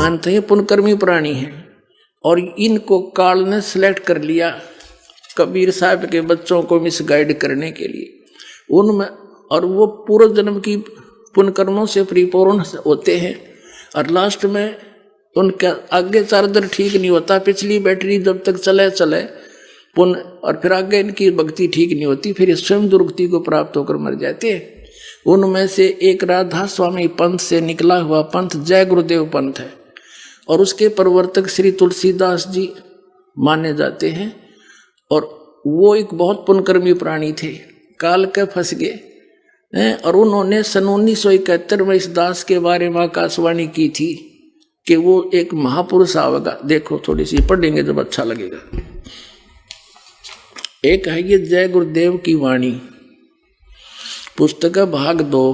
महान थे, ये पुनकर्मी प्राणी हैं। और इनको काल ने सिलेक्ट कर लिया कबीर साहब के बच्चों को मिसगाइड करने के लिए उनमें, और वो पूर्व जन्म की पुण्यकर्मों से परिपूर्ण होते हैं। और लास्ट में उनका आगे चार्जर ठीक नहीं होता, पिछली बैटरी जब तक चले पुण्य, और फिर आगे इनकी भक्ति ठीक नहीं होती, फिर स्वयं दुर्गति को प्राप्त होकर मर जाते हैं। उनमें से एक राधा स्वामी पंथ से निकला हुआ पंथ जय गुरुदेव पंथ है, और उसके प्रवर्तक श्री तुलसीदास जी माने जाते हैं। और वो एक बहुत पुण्यकर्मी प्राणी थे, काल के फंस गए। और उन्होंने सन 1971 में इस दास के बारे में आकाशवाणी की थी कि वो एक महापुरुष आवेगा। देखो थोड़ी सी पढ़ेंगे जब अच्छा लगेगा। एक है ये जय गुरुदेव की वाणी, पुस्तक भाग 2,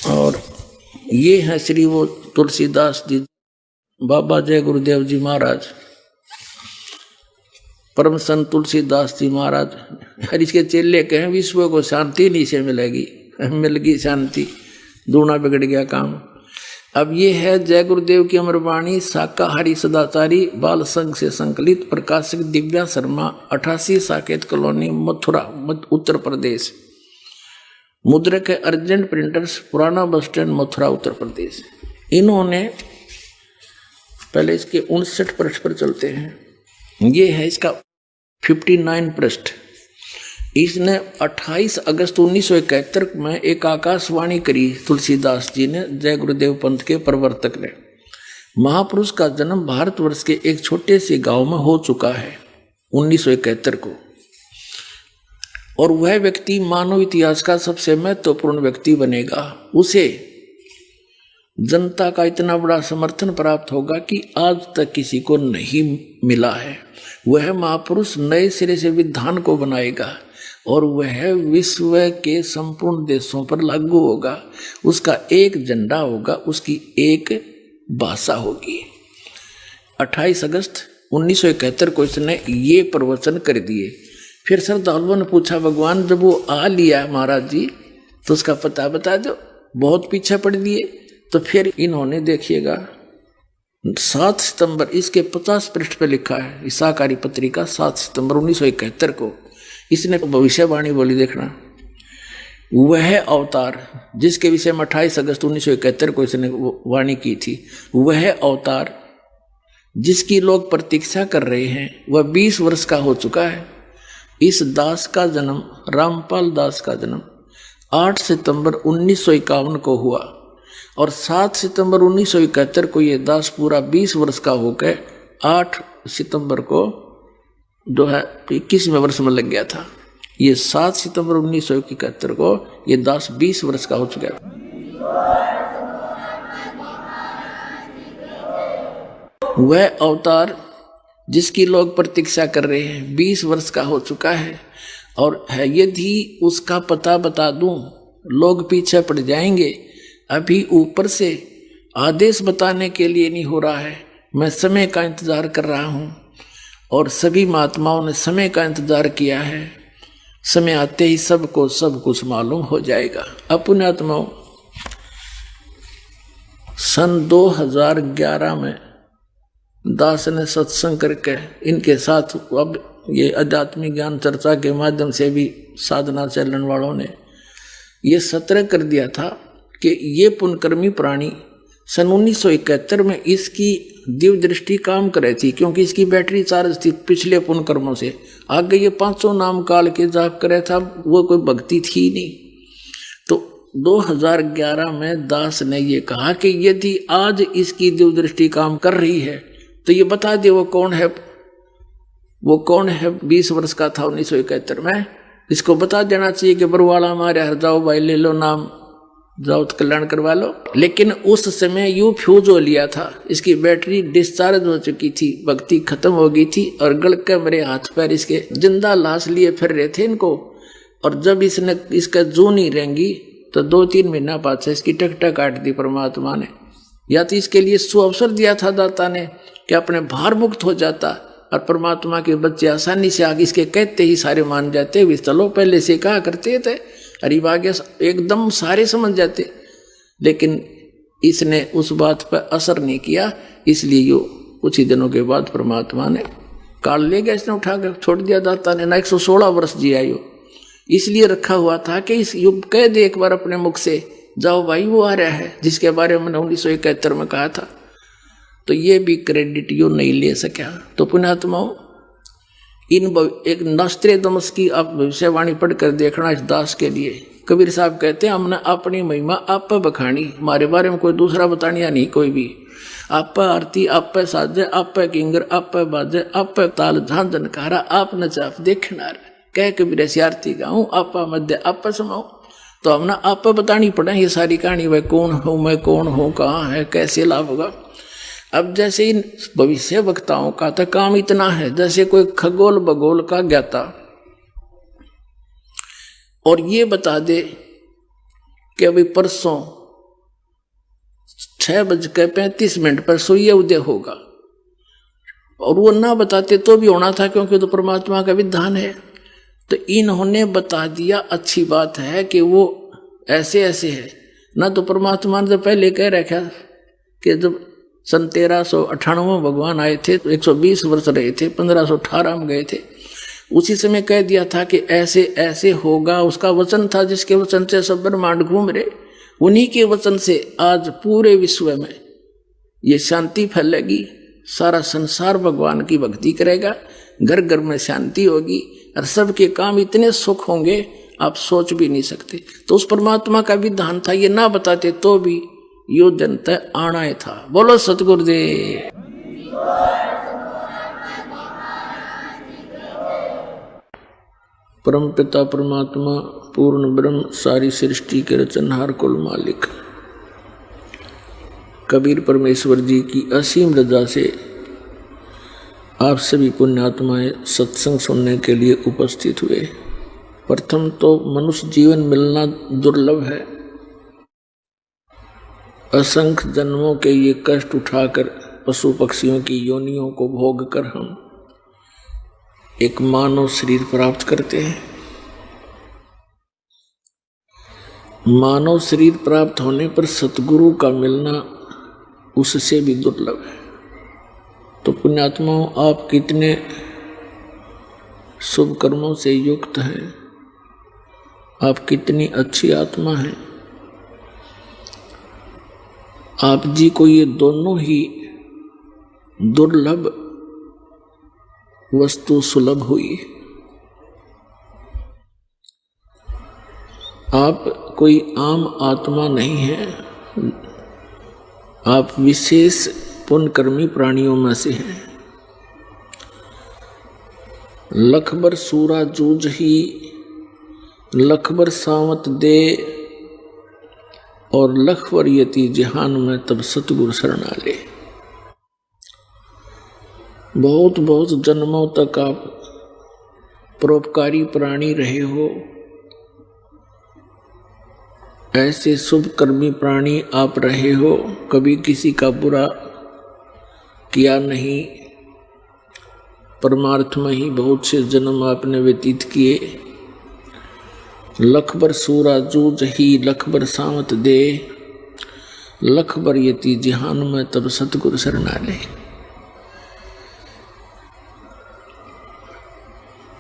और ये है श्री वो तुलसीदास जी, बाबा जय गुरुदेव जी महाराज, परम संत तुलसीदास जी महाराज। हर इसके चेले कहें विश्व को शांति नहीं से मिलेगी, मिल गई शांति, दूना बिगड़ गया काम। अब ये है जय गुरुदेव की अमरवाणी, शाकाहारी सदाचारी बाल संघ से संकलित, प्रकाशक दिव्या शर्मा, 88 साकेत कॉलोनी, मथुरा उत्तर प्रदेश। मुद्रक है अर्जेंट प्रिंटर्स, पुराना बस स्टैंड, मथुरा उत्तर प्रदेश। इन्होंने पहले इसके 59 पृष्ठ पर चलते हैं। ये है इसका 59 पृष्ठ। इसने 28 अगस्त 1971 में एक आकाशवाणी करी तुलसीदास जी ने, जय गुरुदेव पंथ के प्रवर्तक ने। महापुरुष का जन्म भारतवर्ष के एक छोटे से गांव में हो चुका है 1971 को, और वह व्यक्ति मानव इतिहास का सबसे महत्वपूर्ण व्यक्ति बनेगा। उसे जनता का इतना बड़ा समर्थन प्राप्त होगा कि आज तक किसी को नहीं मिला है। वह महापुरुष नए सिरे से विधान को बनाएगा, और वह विश्व के संपूर्ण देशों पर लागू होगा। उसका एक झंडा होगा, उसकी एक भाषा होगी। 28 अगस्त 1971 को इसने ये प्रवचन कर दिए। फिर श्रद्धालुओं ने पूछा, भगवान जब वो आ लिया महाराज जी तो उसका पता बता दो, बहुत पीछे पड़ दिए। तो फिर इन्होंने देखिएगा 7 सितंबर, इसके 50 पृष्ठ पे लिखा है, शाकाहारी पत्रिका 7 सितंबर 1971 को इसने भविष्यवाणी बोली। देखना, वह अवतार जिसके विषय में 28 अगस्त 1971 को इसने वाणी की थी, वह अवतार जिसकी लोग प्रतीक्षा कर रहे हैं, वह 20 वर्ष का हो चुका है। इस दास का जन्म, रामपाल दास का जन्म 8 सितंबर 1951 को हुआ, और 7 सितंबर 1971 को ये दास पूरा 20 वर्ष का होकर 8 सितंबर को जो है 21वें वर्ष में लग गया था। ये 7 सितंबर 1971 को ये दास 20 वर्ष का हो चुका है। वह अवतार जिसकी लोग प्रतीक्षा कर रहे हैं 20 वर्ष का हो चुका है, और है यदि उसका पता बता दूं लोग पीछे पड़ जाएंगे। अभी ऊपर से आदेश बताने के लिए नहीं हो रहा है, मैं समय का इंतजार कर रहा हूं, और सभी महात्माओं ने समय का इंतजार किया है। समय आते ही सबको सब कुछ मालूम हो जाएगा। अपने आत्माओं, सन 2011 में दास ने सत्संग करके इनके साथ, अब ये आध्यात्मिक ज्ञान चर्चा के माध्यम से भी साधना चलन वालों ने ये सतर्क कर दिया था कि ये पुण्यकर्मी प्राणी सन 1971 में इसकी दिव्य दृष्टि काम कर रही थी, क्योंकि इसकी बैटरी चार्ज थी पिछले पुण्यकर्मों से। आगे ये 500 नाम काल के जाप करे था, वो कोई भक्ति थी नहीं। तो 2011 में दास ने ये कहा कि यदि आज इसकी दिव्य दृष्टि काम कर रही है तो ये बता दे वो कौन है। वो कौन है 20 वर्ष का था 1971 में, इसको बता देना चाहिए कि बरवाला मारे हर जाओ भाई, ले लो नाम, जाओ तो कल्याण करवा लो। लेकिन उस समय यू फ्यूज हो लिया था, इसकी बैटरी डिस्चार्ज हो चुकी थी, भक्ति खत्म हो गई थी, और गल के मेरे हाथ पैर इसके जिंदा लाश लिए फिर रहे थे इनको। और जब इसने इसका जू नहीं रहेंगी तो 2-3 महीना बाद से इसकी टकटा काट दी परमात्मा ने। या तो इसके लिए सुअवसर दिया था दाता ने कि अपने भार मुक्त हो जाता, और परमात्मा के बच्चे आसानी से आगे इसके कहते ही सारे मान जाते। भी चलो पहले से कहा करते थे, अरे आगे एकदम सारे समझ जाते। लेकिन इसने उस बात पर असर नहीं किया, इसलिए यो कुछ ही दिनों के बाद परमात्मा ने काल ले गया, इसने उठा कर छोड़ दिया। दाता ने ना 116 वर्ष जिया यो, इसलिए रखा हुआ था कि इस युग कह दे एक बार अपने मुख से, जाओ भाई वो आ रहा है जिसके बारे में 1971 में कहा था। तो ये भी क्रेडिट यो नहीं ले सका। तो पुण्यात्माओं, इन एक नस्त्रेदमस की आप भविष्यवाणी पढ़कर देखना इस दास के लिए। कबीर साहब कहते हैं हमने अपनी महिमा आप पर बखानी, हमारे बारे में कोई दूसरा बतानिया नहीं कोई भी। आप पर आरती, आप पे साजे, आप पे किंगर, आप पे बाजे, आप पे ताल झांझन कारा, आप नचाफ देखनार कह कबीर ऐसी आरती गाऊं, आप मध्य आप पे समाऊं। तो हमने आप पे बतानी पड़े ये सारी कहानी, वह कौन हूं मैं, कौन हूं, कहाँ है, कैसे लाभ होगा। अब जैसे इन भविष्य वक्ताओं का तो काम इतना है जैसे कोई खगोल भगोल का ज्ञाता, और ये बता दे कि अभी परसों 6:35 पर सूर्य उदय होगा, और वो ना बताते तो भी होना था क्योंकि तो परमात्मा का विधान है। तो इन्होंने बता दिया, अच्छी बात है कि वो ऐसे ऐसे है ना। तो परमात्मा ने तो पहले कह रखा कि जब सन 1398 भगवान आए थे तो 120 वर्ष रहे थे, 1518 में गए थे, उसी समय कह दिया था कि ऐसे ऐसे होगा। उसका वचन था जिसके वचन से सब ब्रह्मांड घूम रहे, उन्हीं के वचन से आज पूरे विश्व में ये शांति फैलेगी, सारा संसार भगवान की भक्ति करेगा, घर घर में शांति होगी और सबके काम इतने सुख होंगे आप सोच भी नहीं सकते। तो उस परमात्मा का विधान था, ये ना बताते तो भी यो दिन तय आना ही था। बोलो सतगुरुदेव। परम पिता परमात्मा पूर्ण ब्रह्म सारी सृष्टि के रचनहार कुल मालिक कबीर परमेश्वर जी की असीम रजा से आप सभी पुण्यात्माएं सत्संग सुनने के लिए उपस्थित हुए। प्रथम तो मनुष्य जीवन मिलना दुर्लभ है। असंख्य जन्मों के ये कष्ट उठाकर पशु पक्षियों की योनियों को भोग कर हम एक मानव शरीर प्राप्त करते हैं। मानव शरीर प्राप्त होने पर सतगुरु का मिलना उससे भी दुर्लभ है। तो पुण्यात्माओं, आप कितने शुभ कर्मों से युक्त हैं, आप कितनी अच्छी आत्मा हैं। आप जी को ये दोनों ही दुर्लभ वस्तु सुलभ हुई। आप कोई आम आत्मा नहीं है, आप विशेष पुण्यकर्मी प्राणियों में से हैं। लखबर सूरा जूझ ही लखबर सावत दे, और लखबर यति जहान में तब सतगुरु शरणा ले। बहुत बहुत जन्मों तक आप परोपकारी प्राणी रहे हो, ऐसे शुभ कर्मी प्राणी आप रहे हो, कभी किसी का बुरा किया नहीं। परमार्थ में ही बहुत से जन्म आपने व्यतीत किए। लखबर सूरा जूझ ही लखबर सावत दे, लखबर यति जहान में तब सतगुरु शरणा ले।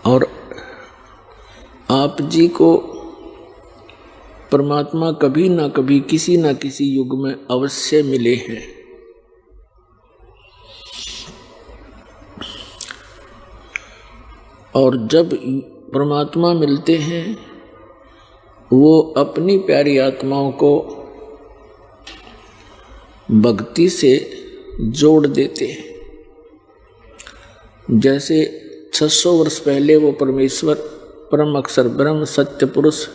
और आप जी को परमात्मा कभी ना कभी किसी ना किसी युग में अवश्य मिले हैं। और जब परमात्मा मिलते हैं वो अपनी प्यारी आत्माओं को भक्ति से जोड़ देते हैं। जैसे 600 वर्ष पहले वो परमेश्वर परम अक्षर ब्रह्म सत्य पुरुष,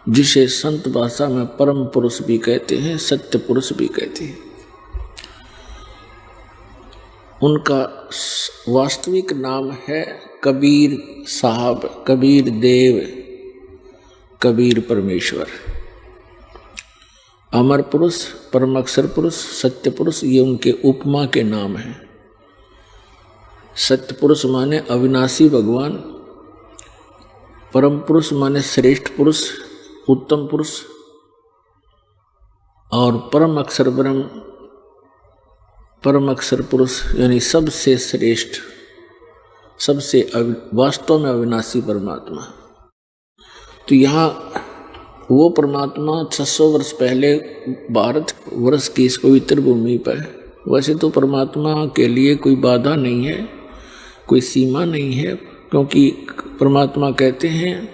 जिसे संत भाषा में परम पुरुष भी कहते हैं, सत्य पुरुष भी कहते हैं, उनका वास्तविक नाम है कबीर साहब, कबीर देव, कबीर परमेश्वर। अमर पुरुष, परम अक्षर पुरुष, सत्य पुरुष, ये उनके उपमा के नाम हैं। सत्य पुरुष माने अविनाशी भगवान, परम पुरुष माने श्रेष्ठ पुरुष, उत्तम पुरुष, और परम अक्षर ब्रह्म, परम अक्षर पुरुष यानी सबसे श्रेष्ठ, सबसे वास्तव में अविनाशी परमात्मा। तो यहाँ वो परमात्मा 600 वर्ष पहले भारत वर्ष की इस पवित्र भूमि पर, वैसे तो परमात्मा के लिए कोई बाधा नहीं है, कोई सीमा नहीं है, क्योंकि परमात्मा कहते हैं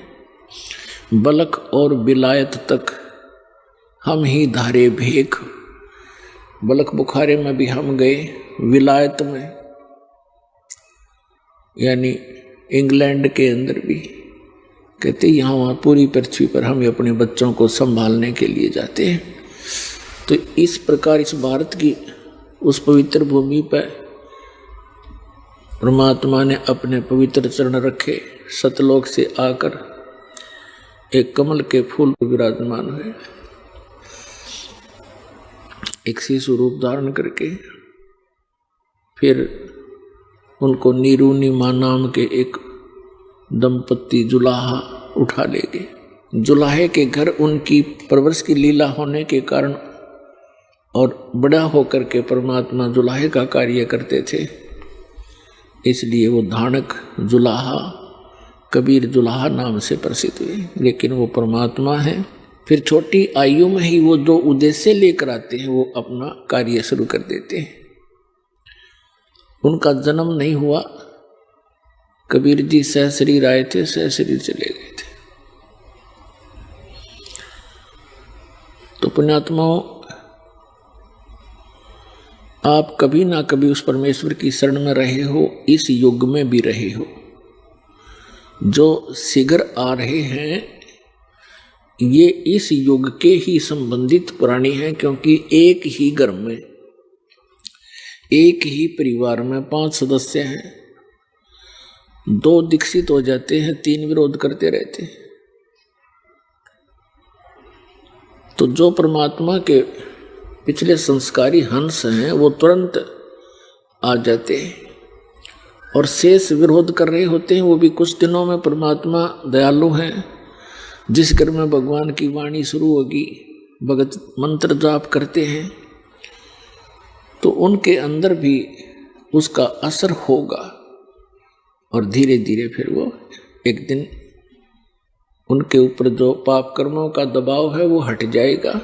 बलक और विलायत तक हम ही धारे भेख। बलक बुखारे में भी हम गए, विलायत में यानी इंग्लैंड के अंदर भी कहते यहाँ वहाँ पूरी पृथ्वी पर हम अपने बच्चों को संभालने के लिए जाते हैं। तो इस प्रकार इस भारत की उस पवित्र भूमि पर परमात्मा ने अपने पवित्र चरण रखे, सतलोक से आकर एक कमल के फूल को विराजमान हुए, एक शिशु रूप धारण करके फिर उनको नीरूनी माँ नाम के एक दंपत्ति जुलाहा उठा ले गए। जुलाहे के घर उनकी परवरिश की लीला होने के कारण और बड़ा होकर के परमात्मा जुलाहे का कार्य करते थे, इसलिए वो धानक जुलाहा, कबीर जुलाहा नाम से प्रसिद्ध हुए। लेकिन वो परमात्मा है। फिर छोटी आयु में ही वो जो उद्देश्य लेकर आते हैं वो अपना कार्य शुरू कर देते हैं। उनका जन्म नहीं हुआ, कबीर जी सहशरीर आए थे, सहशरीर चले गए थे। तो पुण्यात्माओं, आप कभी ना कभी उस परमेश्वर की शरण में रहे हो, इस युग में भी रहे हो। जो शीघ्र आ रहे हैं ये इस युग के ही संबंधित प्राणी हैं, क्योंकि एक ही घर में, एक ही परिवार में 5 सदस्य हैं। 2 दीक्षित हो जाते हैं, 3 विरोध करते रहते हैं। तो जो परमात्मा के पिछले संस्कारी हंस हैं वो तुरंत आ जाते हैं, और शेष विरोध कर रहे होते हैं। वो भी कुछ दिनों में परमात्मा दयालु हैं। जिस घर में भगवान की वाणी शुरू होगी, भगत मंत्र जाप करते हैं, तो उनके अंदर भी उसका असर होगा, और धीरे धीरे फिर वो एक दिन उनके ऊपर जो पाप कर्मों का दबाव है वो हट जाएगा।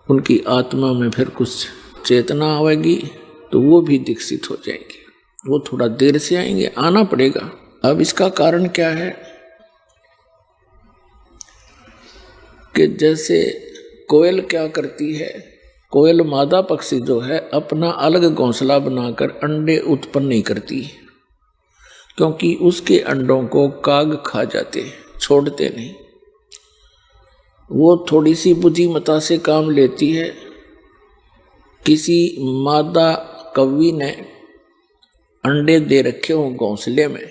उनकी आत्मा में फिर कुछ चेतना आएगी, तो वो भी दीक्षित हो जाएंगे। वो थोड़ा देर से आएंगे, आना पड़ेगा। अब इसका कारण क्या है कि जैसे कोयल क्या करती है, कोयल मादा पक्षी जो है अपना अलग घोंसला बनाकर अंडे उत्पन्न नहीं करती, क्योंकि उसके अंडों को काग खा जाते हैं, छोड़ते नहीं। वो थोड़ी सी बुद्धिमता से काम लेती है। किसी मादा कौवी ने अंडे दे रखे हो घोंसले में,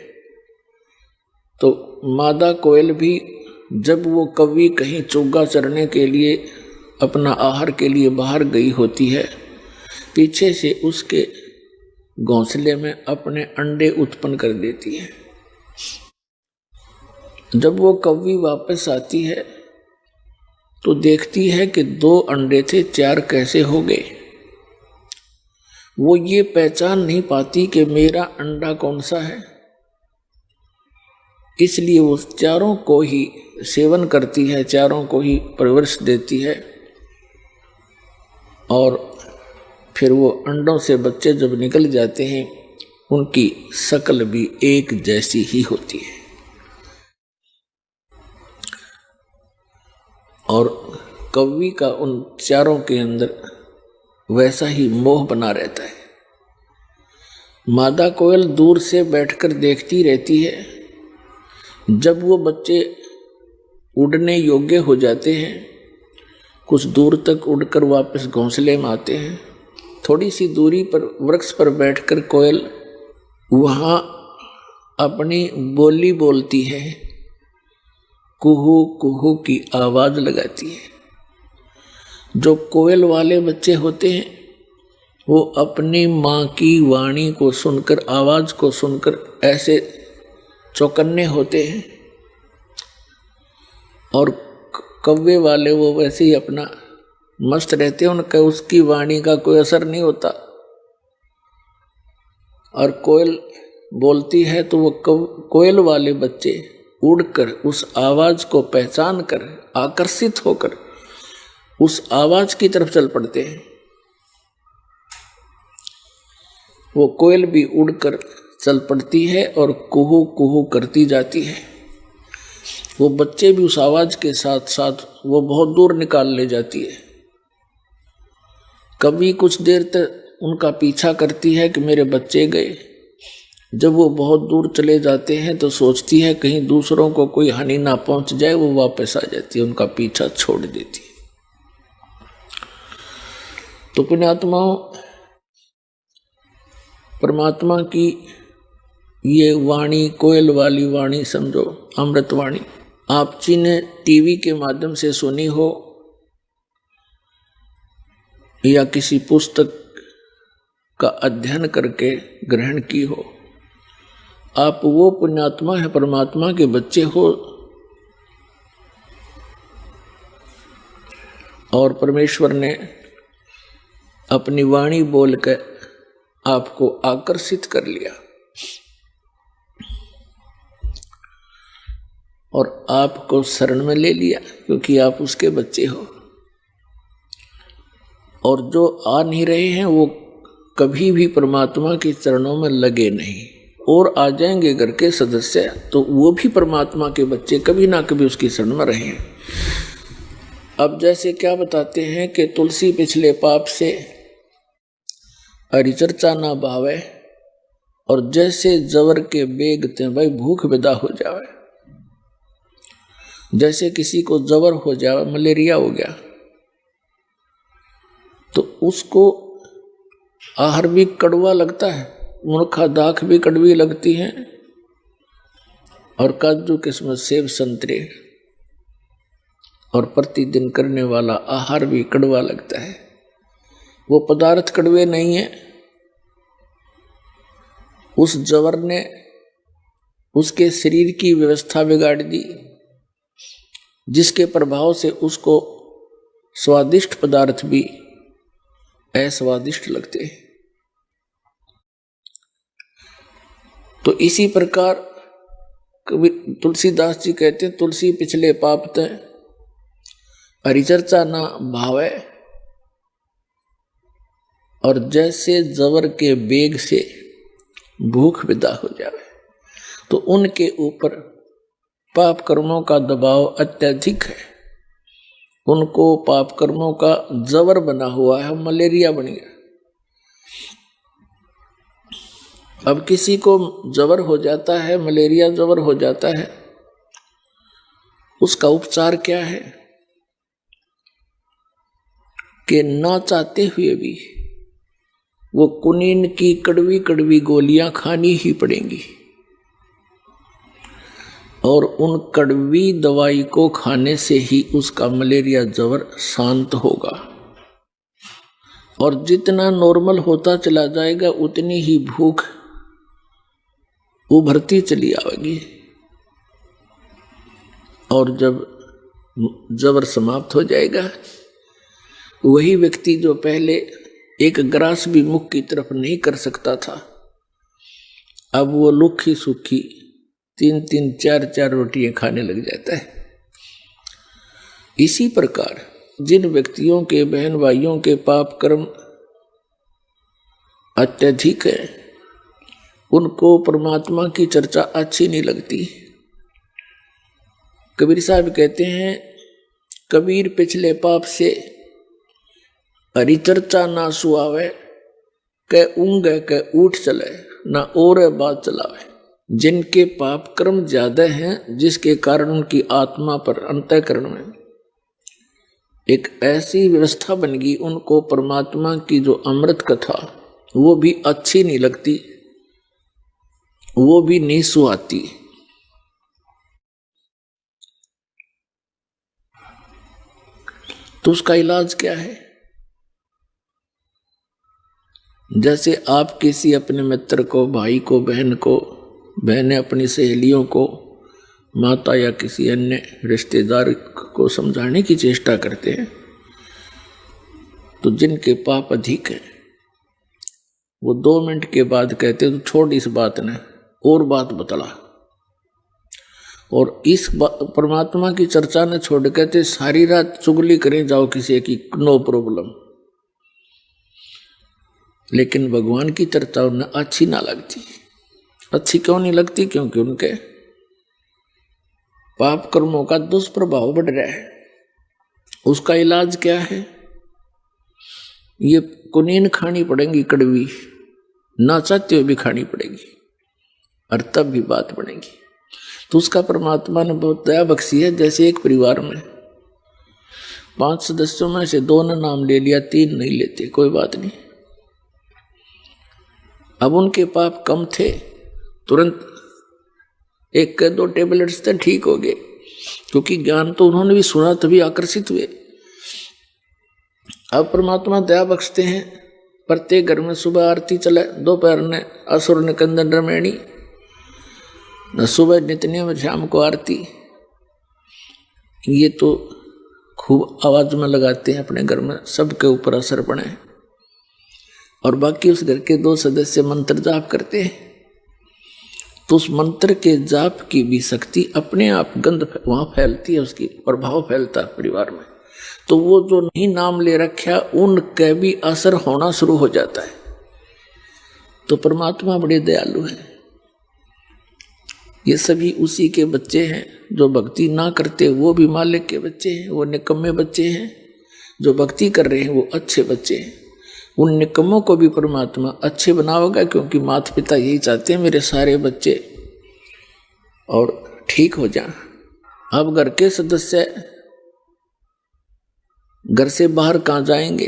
तो मादा कोयल भी जब वो कौवी कहीं चुग्गा चरने के लिए, अपना आहार के लिए बाहर गई होती है, पीछे से उसके घोंसले में अपने अंडे उत्पन्न कर देती है। जब वो कौवी वापस आती है तो देखती है कि 2 अंडे थे, 4 कैसे हो गए। वो ये पहचान नहीं पाती कि मेरा अंडा कौन सा है, इसलिए वो चारों को ही सेवन करती है, चारों को ही परवरिश देती है, और फिर वो अंडों से बच्चे जब निकल जाते हैं उनकी शक्ल भी एक जैसी ही होती है, और कौवी का उन चारों के अंदर वैसा ही मोह बना रहता है। मादा कोयल दूर से बैठकर देखती रहती है। जब वो बच्चे उड़ने योग्य हो जाते हैं, कुछ दूर तक उड़कर वापस घोंसले में आते हैं, थोड़ी सी दूरी पर वृक्ष पर बैठकर कोयल वहाँ अपनी बोली बोलती है, कुहू कुहू की आवाज़ लगाती है। जो कोयल वाले बच्चे होते हैं वो अपनी माँ की वाणी को सुनकर, आवाज़ को सुनकर ऐसे चौकन्ने होते हैं, और कौवे वाले वो वैसे ही अपना मस्त रहते हैं, उनका उसकी वाणी का कोई असर नहीं होता। और कोयल बोलती है तो वो कोयल वाले बच्चे उड़कर उस आवाज को पहचान कर आकर्षित होकर उस आवाज की तरफ चल पड़ते हैं। वो कोयल भी उड़कर चल पड़ती है और कुहू कुहू करती जाती है। वो बच्चे भी उस आवाज के साथ साथ वो बहुत दूर निकाल ले जाती है। कभी कुछ देर तक उनका पीछा करती है कि मेरे बच्चे गए। जब वो बहुत दूर चले जाते हैं तो सोचती है कहीं दूसरों को कोई हानि ना पहुंच जाए, वो वापस आ जाती है, उनका पीछा छोड़ देती है। तो पुण्यात्माओं, परमात्मा की ये वाणी, कोयल वाली वाणी समझो, अमृत वाणी, आप जी ने टीवी के माध्यम से सुनी हो या किसी पुस्तक का अध्ययन करके ग्रहण की हो, आप वो पुण्यात्मा है, परमात्मा के बच्चे हो और परमेश्वर ने अपनी वाणी बोलकर आपको आकर्षित कर लिया और आपको शरण में ले लिया, क्योंकि आप उसके बच्चे हो। और जो आ नहीं रहे हैं वो कभी भी परमात्मा के चरणों में लगे नहीं, और आ जाएंगे घर के सदस्य तो वो भी परमात्मा के बच्चे कभी ना कभी उसकी शरण में रहे। अब जैसे क्या बताते हैं कि तुलसी पिछले पाप से हरिचर्चा ना भावे, और जैसे जवर के बेगते भाई भूख विदा हो जावे। जैसे किसी को जवर हो जाए, मलेरिया हो गया, तो उसको आहार भी कड़वा लगता है, मूर्खा दाख भी कड़वी लगती है, और काजू किस्मत सेब संतरे और प्रतिदिन करने वाला आहार भी कड़वा लगता है। वो पदार्थ कड़वे नहीं है, उस जवर ने उसके शरीर की व्यवस्था बिगाड़ दी, जिसके प्रभाव से उसको स्वादिष्ट पदार्थ भी अस्वादिष्ट लगते हैं। तो इसी प्रकार तुलसीदास जी कहते हैं, तुलसी पिछले पाप तय हरिचर्चा ना भावे, और जैसे जवर के बेग से भूख विदा हो जावे। तो उनके ऊपर पाप कर्मों का दबाव अत्यधिक है, उनको पाप कर्मों का जवर बना हुआ है, मलेरिया बन गया। अब किसी को जवर हो जाता है, मलेरिया जवर हो जाता है, उसका उपचार क्या है कि ना चाहते हुए भी वो कुनीन की कड़वी कड़वी गोलियां खानी ही पड़ेंगी, और उन कड़वी दवाई को खाने से ही उसका मलेरिया जवर शांत होगा। और जितना नॉर्मल होता चला जाएगा उतनी ही भूख उभरती चली आएगी, और जब जबर समाप्त हो जाएगा, वही व्यक्ति जो पहले एक ग्रास भी मुख की तरफ नहीं कर सकता था, अब वो लुखी सुखी 3-3 4-4 रोटियां खाने लग जाता है। इसी प्रकार जिन व्यक्तियों के बहन भाइयों के पाप कर्म अत्यधिक है, उनको परमात्मा की चर्चा अच्छी नहीं लगती। कबीर साहब कहते हैं, कबीर पिछले पाप से हरि चर्चा ना सुआवे, कै ऊँगे कै ऊठ चले, ना और बात चलावे। जिनके पाप कर्म ज्यादा हैं, जिसके कारण उनकी आत्मा पर अंतःकरण में एक ऐसी व्यवस्था बन गई, उनको परमात्मा की जो अमृत कथा वो भी अच्छी नहीं लगती, वो भी नहीं सुहाती। तो उसका इलाज क्या है? जैसे आप किसी अपने मित्र को, भाई को, बहन को, बहनें अपनी सहेलियों को, माता या किसी अन्य रिश्तेदार को समझाने की चेष्टा करते हैं, तो जिनके पाप अधिक है वो 2 मिनट के बाद कहते तो छोड़ इस बात ने और बात बतला, और इस परमात्मा की चर्चा ने छोड़ कहते सारी रात चुगली करें जाओ किसी की, नो प्रॉब्लम। लेकिन भगवान की चर्चा उन्हें अच्छी ना लगती। अच्छी क्यों नहीं लगती? क्योंकि उनके पाप कर्मों का दुष्प्रभाव बढ़ रहा है। उसका इलाज क्या है? ये कुनीन खानी पड़ेगी, कड़वी, ना चाहते हुए भी खानी पड़ेगी, और तब भी बात बनेगी। तो उसका परमात्मा ने बहुत दया बख्शी है। जैसे एक परिवार में 5 सदस्यों में से 2 ने नाम ले लिया, 3 नहीं लेते, कोई बात नहीं। अब उनके पाप कम थे, तुरंत 1 के 2 टेबलेट्स से ठीक हो गए, क्योंकि ज्ञान तो उन्होंने भी सुना, तभी आकर्षित हुए। अब परमात्मा दया बख्शते हैं। प्रत्येक घर में सुबह आरती चले, दोपहर ने असुर निकंदन रमैणी, सुबह नित्य में, शाम को आरती। ये तो खूब आवाज में लगाते हैं अपने घर में, सबके ऊपर असर पड़े। और बाकी उस घर के 2 सदस्य मंत्र जाप करते हैं, तो उस मंत्र के जाप की भी शक्ति अपने आप गंध वहां फैलती है, उसकी प्रभाव फैलता है परिवार में। तो वो जो नहीं नाम ले रखा उनके भी असर होना शुरू हो जाता है। तो परमात्मा बड़े दयालु हैं। ये सभी उसी के बच्चे हैं। जो भक्ति ना करते वो भी मालिक के बच्चे हैं, वो निकम्मे बच्चे हैं। जो भक्ति कर रहे हैं वो अच्छे बच्चे हैं। उन निकम्मों को भी परमात्मा अच्छे बनाओगा, क्योंकि माता पिता यही चाहते हैं मेरे सारे बच्चे और ठीक हो जाएं। अब घर के सदस्य घर से बाहर कहाँ जाएंगे?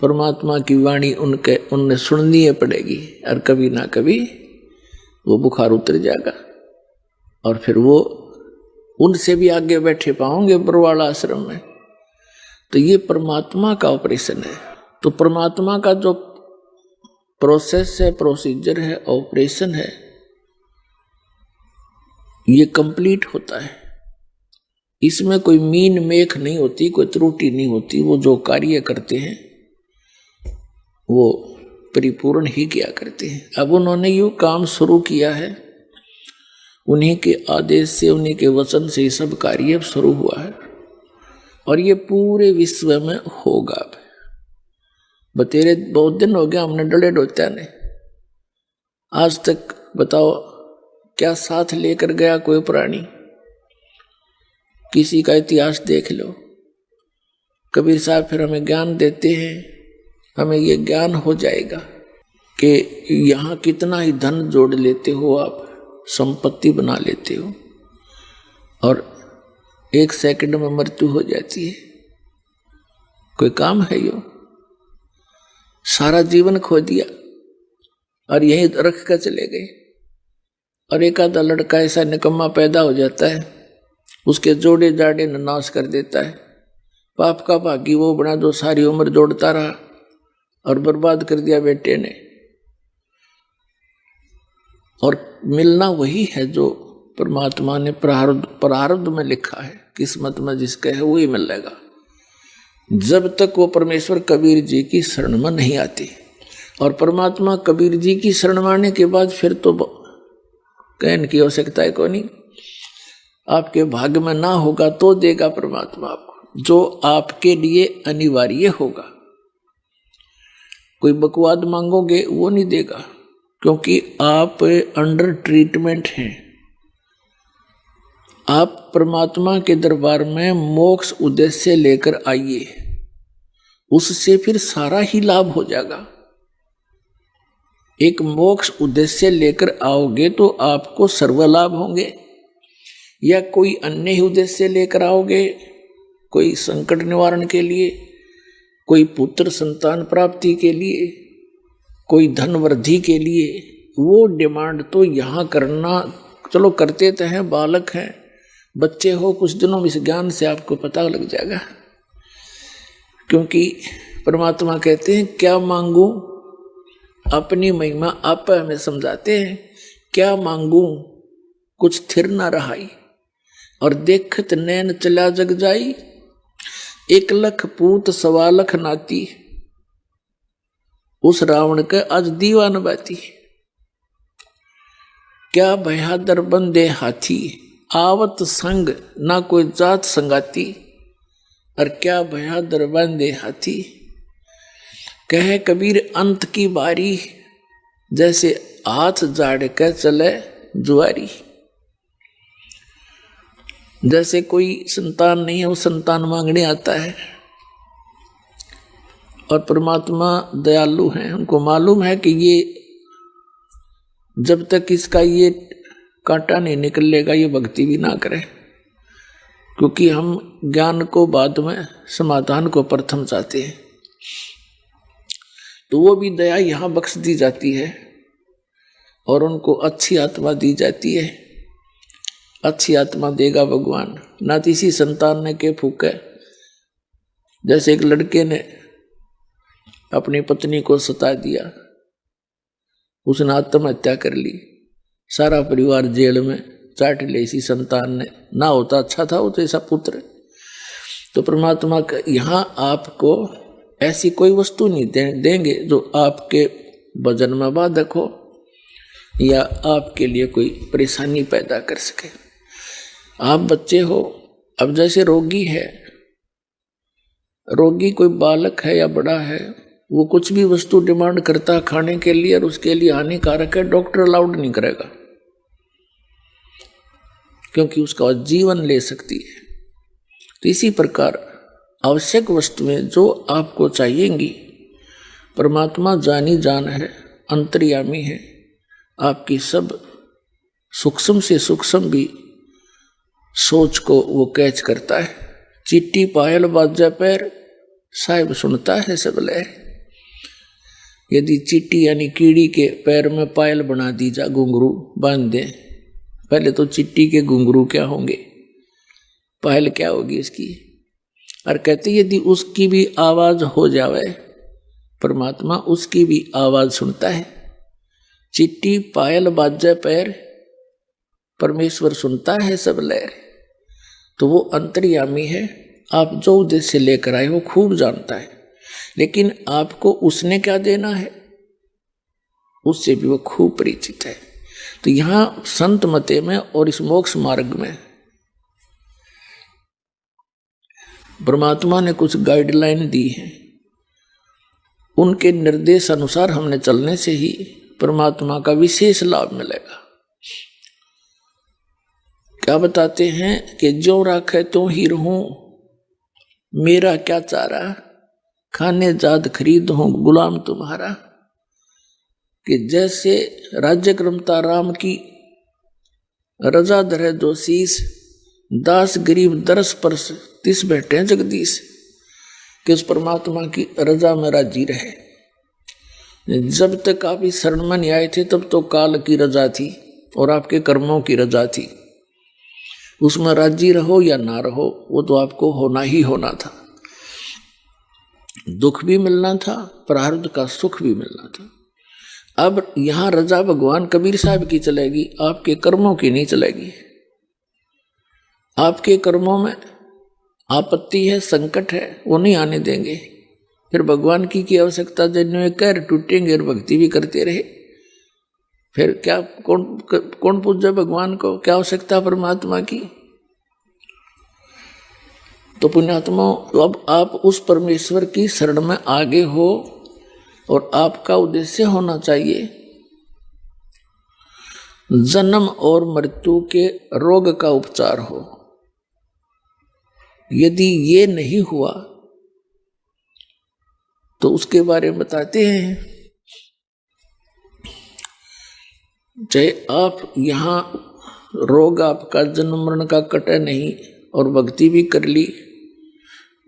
परमात्मा की वाणी उनने सुननी है पड़ेगी, और कभी ना कभी वो बुखार उतर जाएगा, और फिर वो उनसे भी आगे बैठे पाओगे बरवाड़ा आश्रम में। तो ये परमात्मा का ऑपरेशन है। तो परमात्मा का जो प्रोसेस है, प्रोसीजर है, ऑपरेशन है, ये कंप्लीट होता है। इसमें कोई मीन मेख नहीं होती, कोई त्रुटि नहीं होती। वो जो कार्य करते हैं वो परिपूर्ण ही किया करते हैं। अब उन्होंने यूं काम शुरू किया है, उन्हीं के आदेश से, उन्हीं के वचन से ये सब कार्य शुरू हुआ है, और ये पूरे विश्व में होगा। बतेरे बहुत दिन हो गया हमने डले डोत्या ने, आज तक बताओ क्या साथ लेकर गया कोई प्राणी? किसी का इतिहास देख लो। कबीर साहब फिर हमें ज्ञान देते हैं, हमें ये ज्ञान हो जाएगा कि यहाँ कितना ही धन जोड़ लेते हो आप, संपत्ति बना लेते हो, और 1 सेकंड में मृत्यु हो जाती है। कोई काम है यो? सारा जीवन खो दिया और यहीं रख कर चले गए। और एक आधा लड़का ऐसा निकम्मा पैदा हो जाता है, उसके जोड़े जाड़े नाश कर देता है। पाप का भागी वो बना जो सारी उम्र जोड़ता रहा और बर्बाद कर दिया बेटे ने। और मिलना वही है जो परमात्मा ने प्रारब्ध में लिखा है, किस्मत में जिसका है वही मिलेगा। जब तक वो परमेश्वर कबीर जी की शरण में नहीं आती, और परमात्मा कबीर जी की शरण में आने के बाद फिर तो कहने की आवश्यकता है को नहीं। आपके भाग्य में ना होगा तो देगा परमात्मा आपको, जो आपके लिए अनिवार्य होगा। कोई बकवाद मांगोगे वो नहीं देगा, क्योंकि आप अंडर ट्रीटमेंट हैं। आप परमात्मा के दरबार में मोक्ष उद्देश्य लेकर आइए, उससे फिर सारा ही लाभ हो जाएगा। एक मोक्ष उद्देश्य लेकर आओगे तो आपको सर्व लाभ होंगे, या कोई अन्य ही उद्देश्य लेकर आओगे, कोई संकट निवारण के लिए, कोई पुत्र संतान प्राप्ति के लिए, कोई धन वृद्धि के लिए, वो डिमांड तो यहाँ करना चलो करते तो हैं, बालक हैं, बच्चे हो, कुछ दिनों में इस ज्ञान से आपको पता लग जाएगा। क्योंकि परमात्मा कहते हैं क्या मांगू, अपनी महिमा आप हमें समझाते हैं। क्या मांगू कुछ थिर ना रहाई, और देखत नैन चला जग जाई, 1 लाख पूत 1.25 लाख नाती, उस रावण के आज दीवान बाती। क्या बहादुर बंदे हाथी, आवत संग ना कोई जात संगाती। और क्या बहादुर बंदे हाथी, कहे कबीर अंत की बारी, जैसे हाथ झाड़ के चले जुआरी। जैसे कोई संतान नहीं है वो संतान मांगने आता है, और परमात्मा दयालु हैं, उनको मालूम है कि ये जब तक इसका ये कांटा नहीं निकलेगा ये भक्ति भी ना करे, क्योंकि हम ज्ञान को बाद में, समाधान को प्रथम चाहते हैं। तो वो भी दया यहाँ बख्श दी जाती है और उनको अच्छी आत्मा दी जाती है। अच्छी आत्मा देगा भगवान, ना किसी संतान ने के फूके। जैसे एक लड़के ने अपनी पत्नी को सता दिया, उसने आत्महत्या कर ली, सारा परिवार जेल में, चाट ले इसी संतान ने, ना होता अच्छा था वो तो ऐसा पुत्र। तो परमात्मा का यहाँ आपको ऐसी कोई वस्तु नहीं देंगे जो आपके भजन में बाधक हो या आपके लिए कोई परेशानी पैदा कर सके। आप बच्चे हो, अब जैसे रोगी है, रोगी कोई बालक है या बड़ा है, वो कुछ भी वस्तु डिमांड करता है खाने के लिए और उसके लिए हानिकारक है, डॉक्टर अलाउड नहीं करेगा, क्योंकि उसका जीवन ले सकती है। तो इसी प्रकार आवश्यक वस्तुएं जो आपको चाहिएंगी, परमात्मा जानी जान है, अंतर्यामी है, आपकी सब सूक्ष्म से सूक्ष्म भी सोच को वो कैच करता है। चिट्टी पायल बाजा पैर, साहिब सुनता है सब लय। यदि चिट्टी यानी कीड़ी के पैर में पायल बना दी जा, घुंघरू बांध दे, पहले तो चिट्टी के घुंघरू क्या होंगे, पायल क्या होगी इसकी। और कहते यदि उसकी भी आवाज हो जावे, परमात्मा उसकी भी आवाज सुनता है। चिट्टी पायल बाजे पैर, परमेश्वर सुनता है सब लहर। तो वो अंतर्यामी है, आप जो उद्देश्य लेकर आए वो खूब जानता है, लेकिन आपको उसने क्या देना है उससे भी वो खूब परिचित है। तो यहां संत मते में और इस मोक्ष मार्ग में परमात्मा ने कुछ गाइडलाइन दी है, उनके निर्देश अनुसार हमने चलने से ही परमात्मा का विशेष लाभ मिलेगा। क्या बताते हैं कि जो राखे तो ही रहूं, मेरा क्या चारा, खाने जाद खरीद हूं गुलाम तुम्हारा। कि जैसे राज्य क्रमता राम की रजा धरे दो शीस, दास गरीब दरस परस तिस बैठे जगदीश। कि उस परमात्मा की रजा में राजी रहे। जब तक आप इस शरण में नहीं आए थे तब तो काल की रजा थी और आपके कर्मों की रजा थी, उसमें राजी रहो या ना रहो वो तो आपको होना ही होना था। दुख भी मिलना था, प्रारब्ध का सुख भी मिलना था। अब यहां रजा भगवान कबीर साहब की चलेगी, आपके कर्मों की नहीं चलेगी। आपके कर्मों में आपत्ति है, संकट है, वो नहीं आने देंगे। फिर भगवान की आवश्यकता जिन्हें कर टूटेंगे और भक्ति भी करते रहे, फिर क्या कौन पूजे भगवान को, क्या आवश्यकता परमात्मा की। तो पुण्यात्मा, अब आप उस परमेश्वर की शरण में आगे हो और आपका उद्देश्य होना चाहिए जन्म और मृत्यु के रोग का उपचार हो। यदि ये नहीं हुआ तो उसके बारे में बताते हैं। चाहे आप यहां रोग आपका जन्म मरण का कटे नहीं और भक्ति भी कर ली,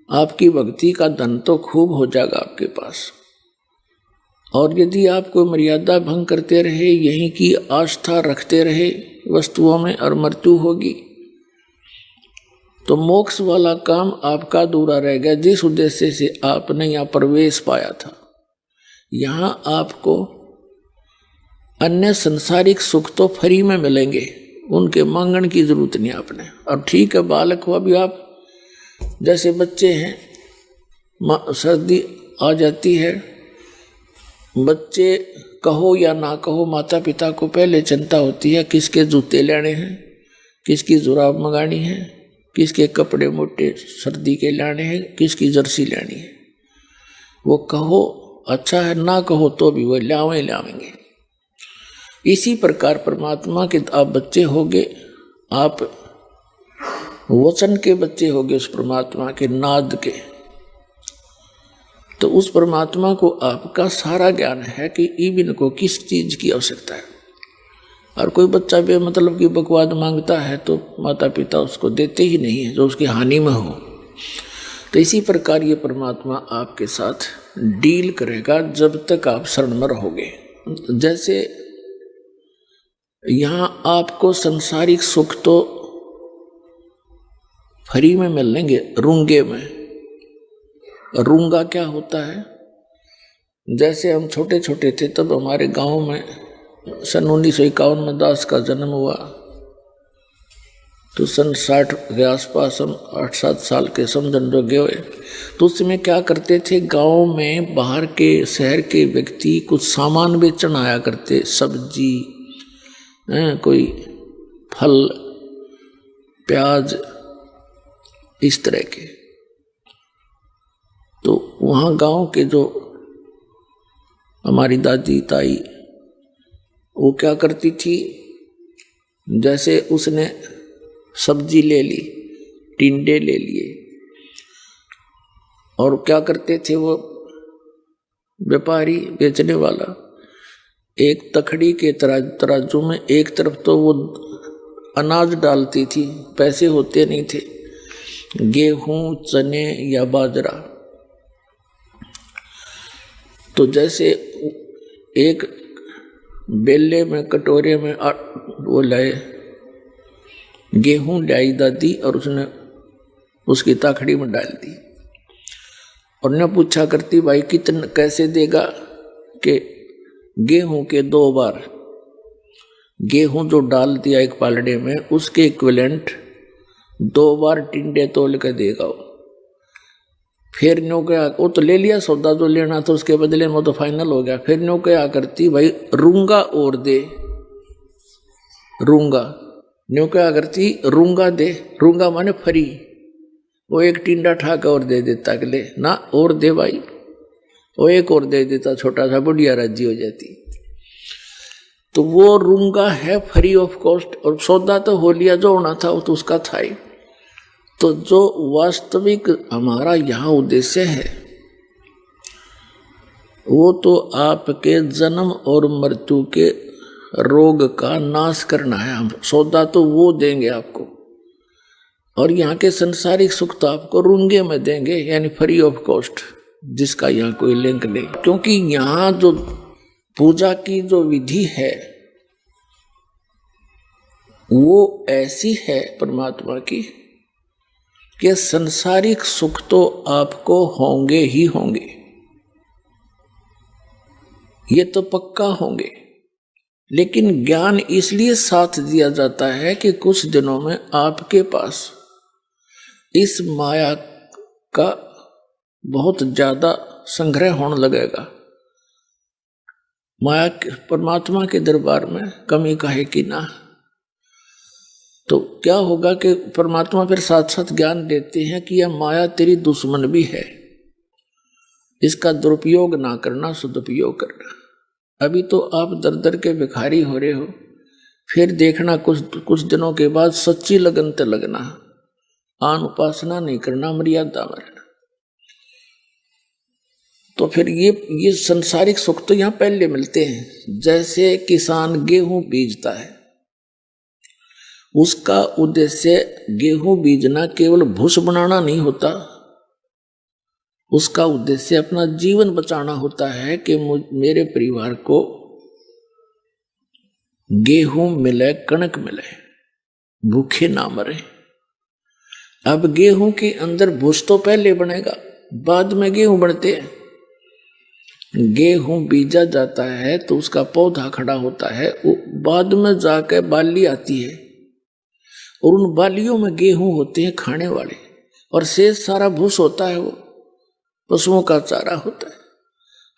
आपकी भक्ति का धन तो खूब हो जाएगा आपके पास। और यदि आप कोई मर्यादा भंग करते रहे, यहीं की आस्था रखते रहे वस्तुओं में, और मृत्यु होगी तो मोक्ष वाला काम आपका अधूरा रह गया, जिस उद्देश्य से आपने यहाँ प्रवेश पाया था। यहाँ आपको अन्य संसारिक सुख तो फ्री में मिलेंगे, उनके मांगने की जरूरत नहीं आपने। और ठीक है, बालक हो, अभी आप जैसे बच्चे हैं, सर्दी आ जाती है, बच्चे कहो या ना कहो माता पिता को पहले चिंता होती है किसके जूते लेने हैं, किसकी जुराब मंगानी है, किसके कपड़े मोटे सर्दी के लाने हैं, किसकी जर्सी लेनी है। वो कहो अच्छा है, ना कहो तो भी वो लावेंगे। इसी प्रकार परमात्मा के आप बच्चे होगे, आप वचन के बच्चे होगे उस परमात्मा के नाद के, तो उस परमात्मा को आपका सारा ज्ञान है कि इबिन को किस चीज की आवश्यकता है। और कोई बच्चा बेमतलब की बकवाद मांगता है तो माता पिता उसको देते ही नहीं है जो उसकी हानि में हो। तो इसी प्रकार ये परमात्मा आपके साथ डील करेगा जब तक आप शरण में रहोगे। जैसे यहाँ आपको संसारिक सुख तो फ्री में मिलेंगे, रूंगे में। रूंगा क्या होता है? जैसे हम छोटे छोटे थे तब हमारे गांव में सन 1951 में दास का जन्म हुआ, तो सन 60 के आसपास हम 8-7 साल के समझन जोगे हुए। तो उसमें क्या करते थे, गांव में बाहर के शहर के व्यक्ति कुछ सामान बेचने आया करते, सब्जी, कोई फल, प्याज, इस तरह के। तो वहाँ गांव के जो हमारी दादी ताई वो क्या करती थी, जैसे उसने सब्जी ले ली, टिंडे ले लिए, और क्या करते थे वो व्यापारी बेचने वाला, एक तखड़ी के तराजू में एक तरफ तो वो अनाज डालती थी, पैसे होते नहीं थे, गेहूं, चने या बाजरा। तो जैसे एक बेले में कटोरे में वो लाए, गेहूं लाई दादी और उसने उसकी ताखड़ी में डाल दी, और ने पूछा करती भाई कितना कैसे देगा, कि गेहूं के 2 बार, गेहूं जो डाल दिया एक पालड़े में उसके इक्विवेलेंट 2 बार टिंडे तोल के देगा वो। फिर न्यू क्या, वो तो ले लिया सौदा जो लेना था उसके बदले में, तो फाइनल हो गया। फिर न्यू क्या करती भाई, रूंगा और दे, रूंगा। न्यू क्या करती, रूंगा दे, रूंगा माने फ्री। वो एक टिंडा ठाकर और दे देता, अगले ना और दे भाई, वो एक और दे देता, छोटा सा, बुढ़िया राजी हो जाती। तो वो रूंगा है फ्री ऑफ कॉस्ट, और सौदा तो हो लिया जो होना था वो तो उसका था ही। तो जो वास्तविक हमारा यहाँ उद्देश्य है वो तो आपके जन्म और मृत्यु के रोग का नाश करना है। हम सौदा तो वो देंगे आपको, और यहाँ के संसारिक सुख तो आपको रूंगे में देंगे, यानी फ्री ऑफ कॉस्ट, जिसका यहाँ कोई लिंक नहीं। क्योंकि यहाँ जो पूजा की जो विधि है वो ऐसी है परमात्मा की कि संसारिक सुख तो आपको होंगे ही होंगे, ये तो पक्का होंगे, लेकिन ज्ञान इसलिए साथ दिया जाता है कि कुछ दिनों में आपके पास इस माया का बहुत ज्यादा संग्रह होने लगेगा। माया परमात्मा के दरबार में कमी काहे की ना। तो क्या होगा कि परमात्मा फिर साथ साथ ज्ञान देते हैं कि यह माया तेरी दुश्मन भी है, इसका दुरुपयोग ना करना, सदुपयोग करना। अभी तो आप दर दर के भिखारी हो रहे हो, फिर देखना कुछ दिनों के बाद सच्ची लगन ते लगना, आन उपासना नहीं करना, मर्यादा में रहना। तो फिर ये संसारिक सुख तो यहाँ पहले मिलते हैं। जैसे किसान गेहूं बीजता है, उसका उद्देश्य गेहूं बीजना केवल भूस बनाना नहीं होता, उसका उद्देश्य अपना जीवन बचाना होता है कि मेरे परिवार को गेहूं मिले, कणक मिले, भूखे ना मरे। अब गेहूं के अंदर भूस तो पहले बनेगा, बाद में गेहूं बनते हैं। गेहूं बीजा जाता है तो उसका पौधा खड़ा होता है, वो बाद में जाकर बाली आती है, और उन बालियों में गेहूं होते हैं खाने वाले, और शेष सारा भूस होता है वो पशुओं का चारा होता है।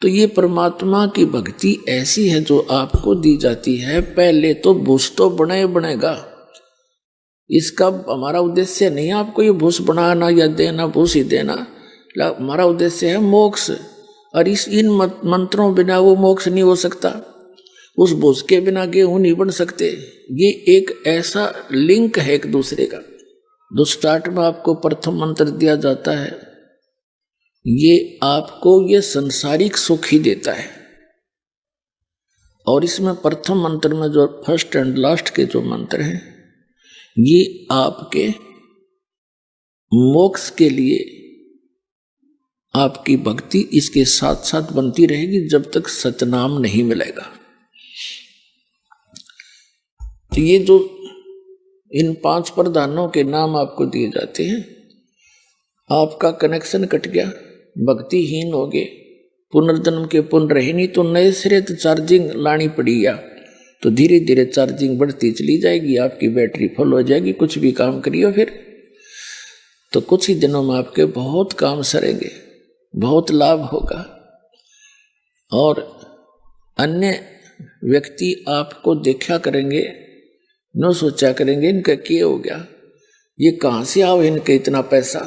तो ये परमात्मा की भक्ति ऐसी है जो आपको दी जाती है। पहले तो भूस तो बनेगा, इसका हमारा उद्देश्य नहीं है आपको ये भूस बनाना या देना, भूस ही देना। हमारा उद्देश्य है मोक्ष, और इन मंत्रों बिना वो मोक्ष नहीं हो सकता। उस भूस के बिना गेहूं नहीं बन सकते। ये एक ऐसा लिंक है एक दूसरे का। जो स्टार्ट में आपको प्रथम मंत्र दिया जाता है, ये आपको ये संसारिक सुख ही देता है। और इसमें प्रथम मंत्र में जो फर्स्ट एंड लास्ट के जो मंत्र हैं, ये आपके मोक्ष के लिए आपकी भक्ति इसके साथ साथ बनती रहेगी जब तक सतनाम नहीं मिलेगा। तो ये जो इन 5 प्रधानों के नाम आपको दिए जाते हैं, आपका कनेक्शन कट गया, भक्तिहीन हो गए, पुनर्जन्म के पुण्य रहे नहीं, तो नए सिरे तो चार्जिंग लानी पड़ी, या तो धीरे धीरे चार्जिंग बढ़ती चली जाएगी, आपकी बैटरी फुल हो जाएगी। कुछ भी काम करिए फिर तो कुछ ही दिनों में आपके बहुत काम सरेंगे, बहुत लाभ होगा। और अन्य व्यक्ति आपको देखा करेंगे, न सोचा करेंगे इनका क्या हो गया, ये कहाँ से आओ इनके इतना पैसा।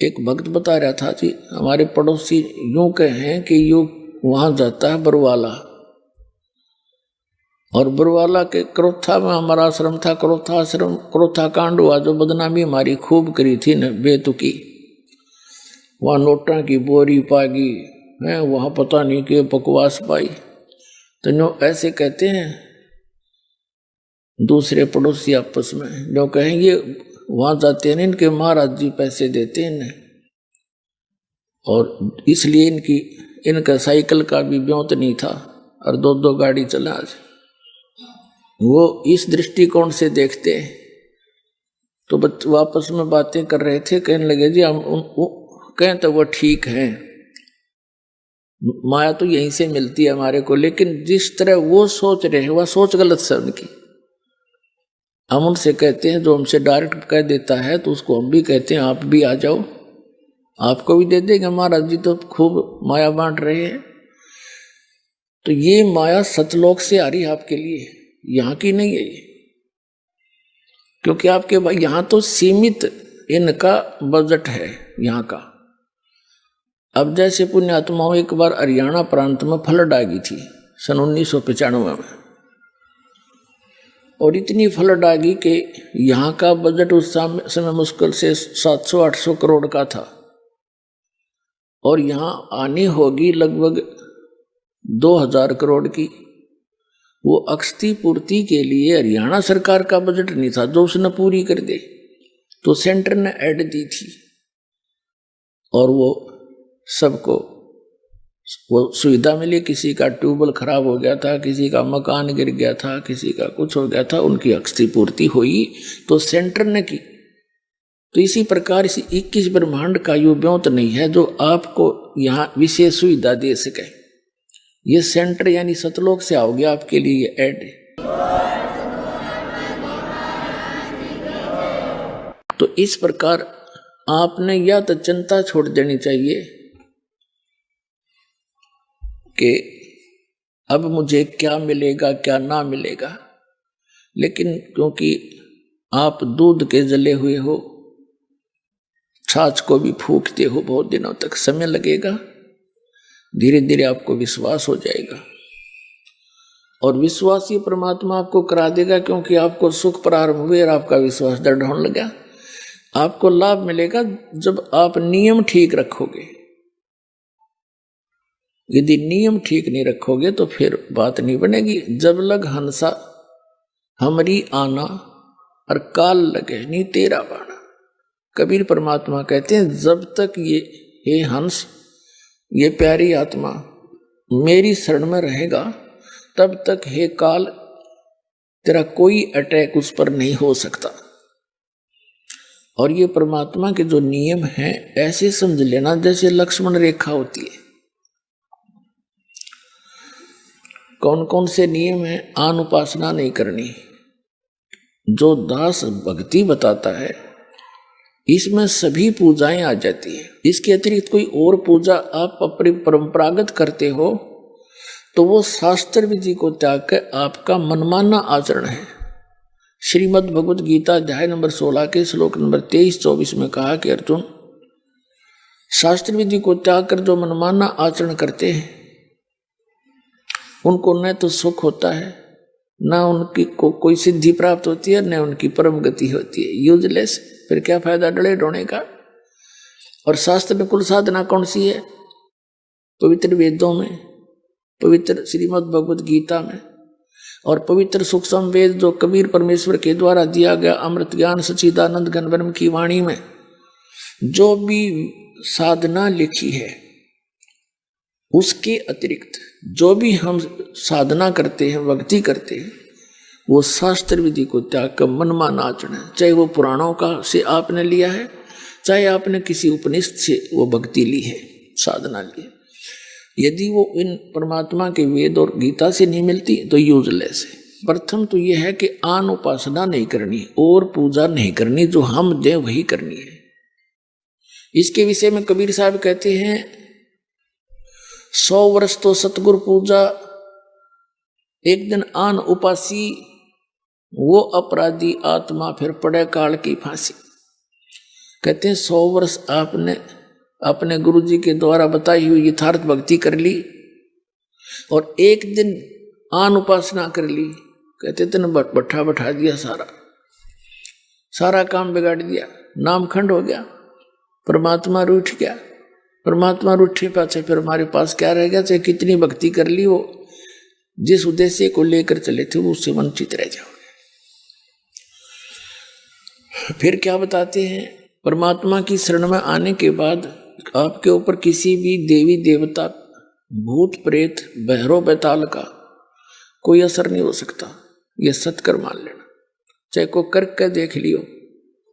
एक भक्त बता रहा था जी, हमारे पड़ोसी यूं कहें कि यूं वहां जाता है बरवाला, और बरवाला के क्रोथा में हमारा आश्रम था। क्रोथा कांड हुआ, जो बदनामी हमारी खूब करी थी न बेतुकी। वहाँ नोटा की बोरी पागी है, वहाँ पता नहीं कि बकवास पाई। तो जो ऐसे कहते हैं दूसरे पड़ोसी आपस में, जो कहेंगे वहाँ जाते हैं इनके महाराज जी पैसे देते हैं इन्हें, और इसलिए इनका साइकिल का भी ब्योंत नहीं था, और 2 गाड़ी चला। आज वो इस दृष्टिकोण से देखते हैं। तो बच्चे आपस में बातें कर रहे थे, कहने लगे जी हम कहें तो वो ठीक है, माया तो यहीं से मिलती है हमारे को, लेकिन जिस तरह वो सोच रहे हैं वह सोच गलत है उनकी। हम उनसे कहते हैं, जो हमसे डायरेक्ट कह देता है तो उसको हम भी कहते हैं आप भी आ जाओ, आपको भी दे देंगे, महाराज जी तो खूब माया बांट रहे हैं। तो ये माया सतलोक से आ रही है आपके लिए, यहाँ की नहीं है ये, क्योंकि आपके यहाँ तो सीमित इनका बजट है यहाँ का। अब जैसे पुण्यात्माओं एक बार हरियाणा प्रांत में फ्लड आ गई थी सन 1995 में, और इतनी फ्लड आ गई कि यहाँ का बजट उस समय मुश्किल से 700-800 करोड़ का था, और यहाँ आनी होगी लगभग 2000 करोड़ की। वो अक्षति पूर्ति के लिए हरियाणा सरकार का बजट नहीं था जो उसने पूरी कर दे, तो सेंटर ने ऐड दी थी, और वो सबको वो सुविधा मिली। किसी का ट्यूबवेल खराब हो गया था, किसी का मकान गिर गया था, किसी का कुछ हो गया था, उनकी अक्षति पूर्ति हुई तो सेंटर ने की। तो इसी प्रकार इसी 21 ब्रह्मांड का यो ब्योंत नहीं है जो आपको यहाँ विशेष सुविधा दे सके। ये सेंटर यानी सतलोक से आओगे आपके लिए ऐड है। तो इस प्रकार आपने या तो चिंता छोड़ देनी चाहिए कि अब मुझे क्या मिलेगा क्या ना मिलेगा, लेकिन क्योंकि आप दूध के जले हुए हो, छाछ को भी फूकते हो बहुत दिनों तक, समय लगेगा, धीरे धीरे आपको विश्वास हो जाएगा, और विश्वास ही परमात्मा आपको करा देगा, क्योंकि आपको सुख प्रारंभ हुए और आपका विश्वास दृढ़ होने लगा। आपको लाभ मिलेगा जब आप नियम ठीक रखोगे। यदि नियम ठीक नहीं रखोगे तो फिर बात नहीं बनेगी। जब लग हंसा हमरी आना, और काल लगे नहीं तेरा बाना। कबीर परमात्मा कहते हैं, जब तक ये हे हंस, ये प्यारी आत्मा मेरी शरण में रहेगा, तब तक हे काल तेरा कोई अटैक उस पर नहीं हो सकता। और ये परमात्मा के जो नियम हैं ऐसे समझ लेना जैसे लक्ष्मण रेखा होती है। कौन कौन से नियम हैं? आन उपासना नहीं करनी, जो दास भक्ति बताता है इसमें सभी पूजाएं आ जाती है। इसके अतिरिक्त कोई और पूजा आप अपनी परंपरागत करते हो तो वो शास्त्र विधि को त्याग कर आपका मनमाना आचरण है। श्रीमद् भगवद गीता अध्याय नंबर 16 के श्लोक नंबर 23-24 में कहा कि अर्जुन, शास्त्र विधि को त्याग कर जो मनमाना आचरण करते हैं उनको न तो सुख होता है, न उनकी कोई सिद्धि प्राप्त होती है, न उनकी परम गति होती है। यूजलेस, फिर क्या फायदा डले ढोने का। और शास्त्र में कुल साधना कौन सी है? पवित्र वेदों में, पवित्र श्रीमद् भगवद गीता में और पवित्र सूक्ष्म वेद जो कबीर परमेश्वर के द्वारा दिया गया अमृत ज्ञान सच्चिदानंद घन ब्रह्म की वाणी में जो भी साधना लिखी है, उसके अतिरिक्त जो भी हम साधना करते हैं, भक्ति करते हैं, वो शास्त्र विधि को त्याग कर मनमाना आचरण है। चाहे वो पुराणों का से आपने लिया है, चाहे आपने किसी उपनिषद से वो भक्ति ली है, साधना ली है, यदि वो इन परमात्मा के वेद और गीता से नहीं मिलती तो यूजलेस है। प्रथम तो यह है कि आन उपासना नहीं करनी और पूजा नहीं करनी, जो हम दे वही करनी है। इसके विषय में कबीर साहब कहते हैं 100 वर्ष तो सतगुरु पूजा, एक दिन आन उपासी, वो अपराधी आत्मा फिर पड़े काल की फांसी। कहते हैं 100 वर्ष आपने अपने गुरु जी के द्वारा बताई हुई यथार्थ भक्ति कर ली और एक दिन आन उपासना कर ली, कहते तेने बैठा बैठा दिया, सारा काम बिगाड़ दिया, नाम खंड हो गया, परमात्मा रूठ गया। परमात्मा रूठे पाछे फिर हमारे पास क्या रह गया? चाहे कितनी भक्ति कर ली, वो जिस उद्देश्य को लेकर चले थे वो उससे वंचित रह जाओगे। फिर क्या बताते हैं? परमात्मा की शरण में आने के बाद आपके ऊपर किसी भी देवी देवता, भूत प्रेत, बहरो बैताल का कोई असर नहीं हो सकता। यह सत्कर मान लेना। चाहे को करके देख लियो,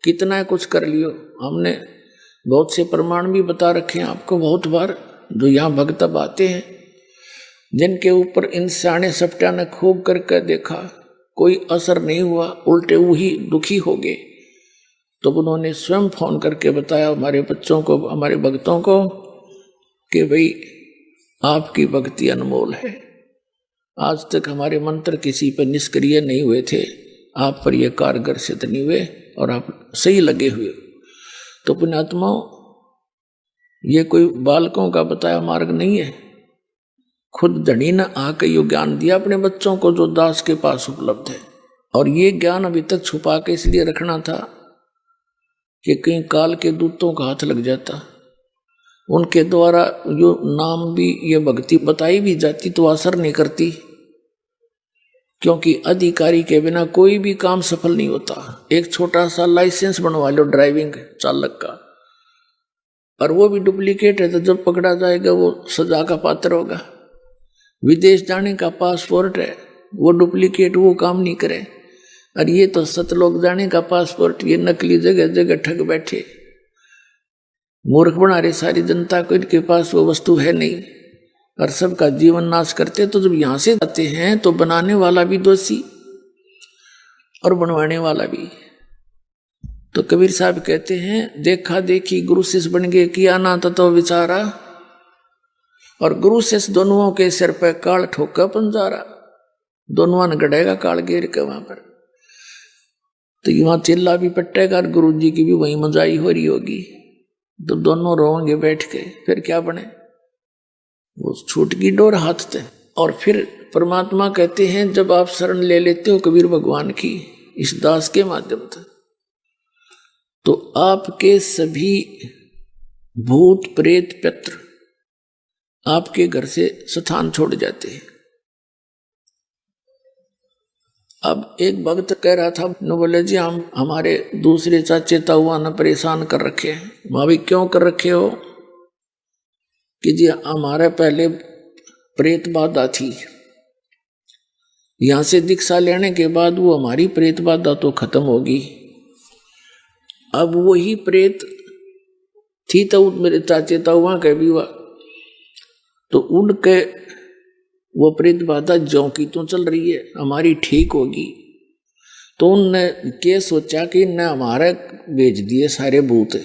कितना कुछ कर लियो, हमने बहुत से प्रमाण भी बता रखे हैं आपको बहुत बार, जो यहाँ भक्त आते हैं जिनके ऊपर इन सियाने सप्टा ने खूब करके देखा, कोई असर नहीं हुआ, उल्टे वही दुखी हो गए, तो उन्होंने स्वयं फोन करके बताया हमारे बच्चों को, हमारे भक्तों को कि भाई आपकी भक्ति अनमोल है, आज तक हमारे मंत्र किसी पर निष्क्रिय नहीं हुए थे, आप पर यह कारगर सिद्ध नहीं हुए और आप सही लगे हुए। तो पुण्यात्माओं, ये कोई बालकों का बताया मार्ग नहीं है। खुद धनी ने आकर यो ज्ञान दिया अपने बच्चों को जो दास के पास उपलब्ध है, और ये ज्ञान अभी तक छुपा के इसलिए रखना था कि कहीं काल के दूतों का हाथ लग जाता, उनके द्वारा जो नाम भी ये भक्ति बताई भी जाती तो असर नहीं करती, क्योंकि अधिकारी के बिना कोई भी काम सफल नहीं होता। एक छोटा सा लाइसेंस बनवा लो ड्राइविंग चालक का, और वो भी डुप्लीकेट है तो जब पकड़ा जाएगा वो सजा का पात्र होगा। विदेश जाने का पासपोर्ट है, वो डुप्लीकेट, वो काम नहीं करे। और ये तो सतलोक जाने का पासपोर्ट, ये नकली जगह जगह ठग बैठे, मूर्ख बना रहे सारी जनता को, इनके पास वो वस्तु है नहीं और सबका जीवन नाश करते। तो जब यहां से आते हैं तो बनाने वाला भी दोषी और बनवाने वाला भी। तो कबीर साहब कहते हैं देखा देखी गुरु शिष्य बन गए, किया ना तो विचारा, और गुरु शिष्य दोनों के सिर पर काल ठोका पंजारा, दोनों ने गड़ेगा काल घेर के वहां पर। तो वहां चिल्ला भी पट्टेगा और गुरु जी की भी वही मजाई हो रही होगी, तो दोनों रोएंगे बैठ के, फिर क्या बने? वो छूट की डोर हाथ थे। और फिर परमात्मा कहते हैं जब आप शरण ले लेते हो कबीर भगवान की इस दास के माध्यम से, तो आपके सभी भूत प्रेत पितृ आपके घर से स्थान छोड़ जाते हैं। अब एक भक्त कह रहा था, न बोले जी हम हमारे दूसरे चाचे ताऊआ ने परेशान कर रखे हैं। भाभी क्यों कर रखे हो? कि जी हमारे पहले प्रेत बाधा थी, यहां से दीक्षा लेने के बाद वो हमारी प्रेत बाधा तो खत्म होगी, अब वही प्रेत थी तो मेरे चाचे ताऊआ के भी हुआ, तो उनके वो प्रेत बाधा ज्यों की तो चल रही है, हमारी ठीक होगी। तो उनने क्या सोचा कि न हमारे भेज दिए सारे भूत,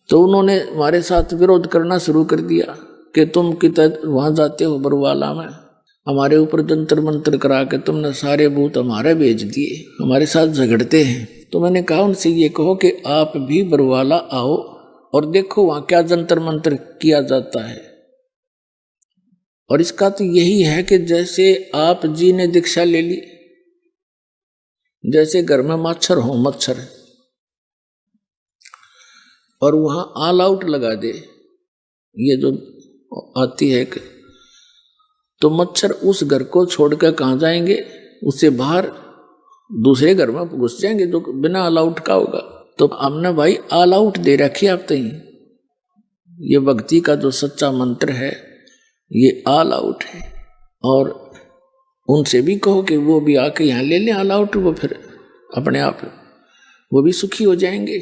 तो उन्होंने हमारे साथ विरोध करना शुरू कर दिया कि तुम कितना वहां जाते हो बरुवाला में, हमारे ऊपर जंतर मंत्र करा के तुमने सारे भूत हमारे भेज दिए, हमारे साथ झगड़ते हैं। तो मैंने कहा उनसे ये कहो कि आप भी बरुवाला आओ और देखो वहां क्या जंतर मंत्र किया जाता है। और इसका तो यही है कि जैसे आप जी ने दीक्षा ले ली, जैसे घर में मच्छर हो मच्छर, और वहां ऑल आउट लगा दे, ये जो आती है तो मच्छर उस घर को छोड़कर कहाँ जाएंगे, उससे बाहर दूसरे घर में घुस जाएंगे जो बिना ऑल आउट का होगा। तो हमने भाई ऑल आउट दे रखी आप तई, ये भक्ति का जो सच्चा मंत्र है ये ऑल आउट है। और उनसे भी कहो कि वो भी आके यहाँ ले लें ऑल आउट, वो फिर अपने आप वो भी सुखी हो जाएंगे।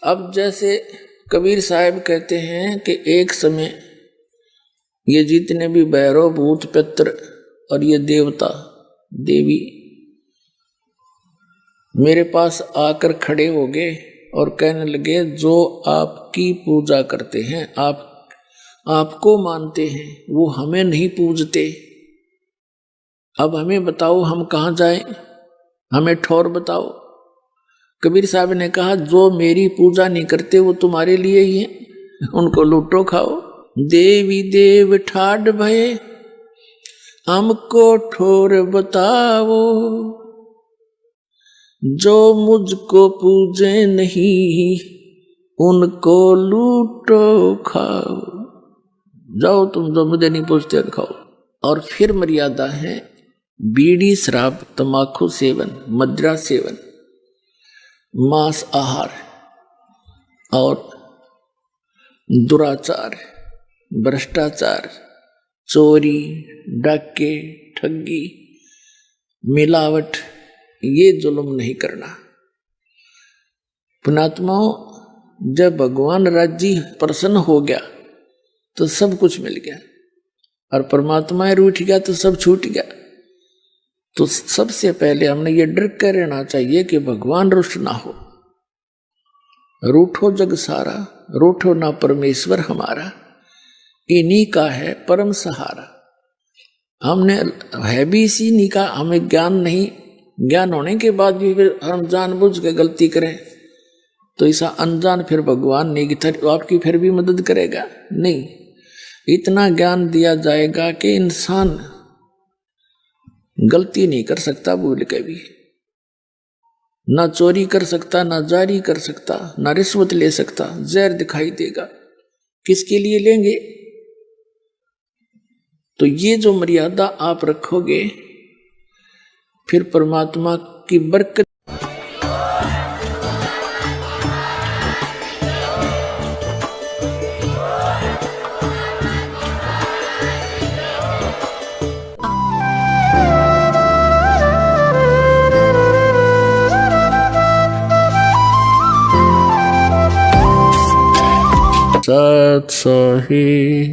अब जैसे कबीर साहब कहते हैं कि एक समय ये जितने भी भैरव भूत पितर और ये देवता देवी मेरे पास आकर खड़े हो गए और कहने लगे जो आपकी पूजा करते हैं, आपको मानते हैं, वो हमें नहीं पूजते, अब हमें बताओ हम कहाँ जाएं, हमें ठौर बताओ। कबीर साहब ने कहा जो मेरी पूजा नहीं करते वो तुम्हारे लिए ही है, उनको लूटो खाओ। देवी देव ठाड भये हमको ठोर बताओ, जो मुझको पूजे नहीं उनको लूटो खाओ। जाओ तुम जो मुझे नहीं पूछते खाओ। और फिर मर्यादा है बीड़ी शराब तंबाकू सेवन मदिरा सेवन मांस आहार और दुराचार भ्रष्टाचार चोरी डाके ठगी मिलावट ये जुल्म नहीं करना। पुणात्माओं जब भगवान राज्य प्रसन्न हो गया तो सब कुछ मिल गया और परमात्मा रूठ गया तो सब छूट गया। तो सबसे पहले हमने ये डर कर रहना चाहिए कि भगवान रुष्ट ना हो। रूठो जग सारा रूठो ना परमेश्वर हमारा, इन्हीं का है परम सहारा। हमने है भी इसी नहीं का, हमें ज्ञान नहीं, ज्ञान होने के बाद भी फिर हम जानबूझ के गलती करें तो ऐसा अनजान फिर भगवान नहीं कि आपकी फिर भी मदद करेगा नहीं। इतना ज्ञान दिया जाएगा कि इंसान गलती नहीं कर सकता भूल के भी, ना चोरी कर सकता, ना जारी कर सकता, ना रिश्वत ले सकता। जहर दिखाई देगा, किसके लिए लेंगे? तो ये जो मर्यादा आप रखोगे फिर परमात्मा की बरकत सत सही।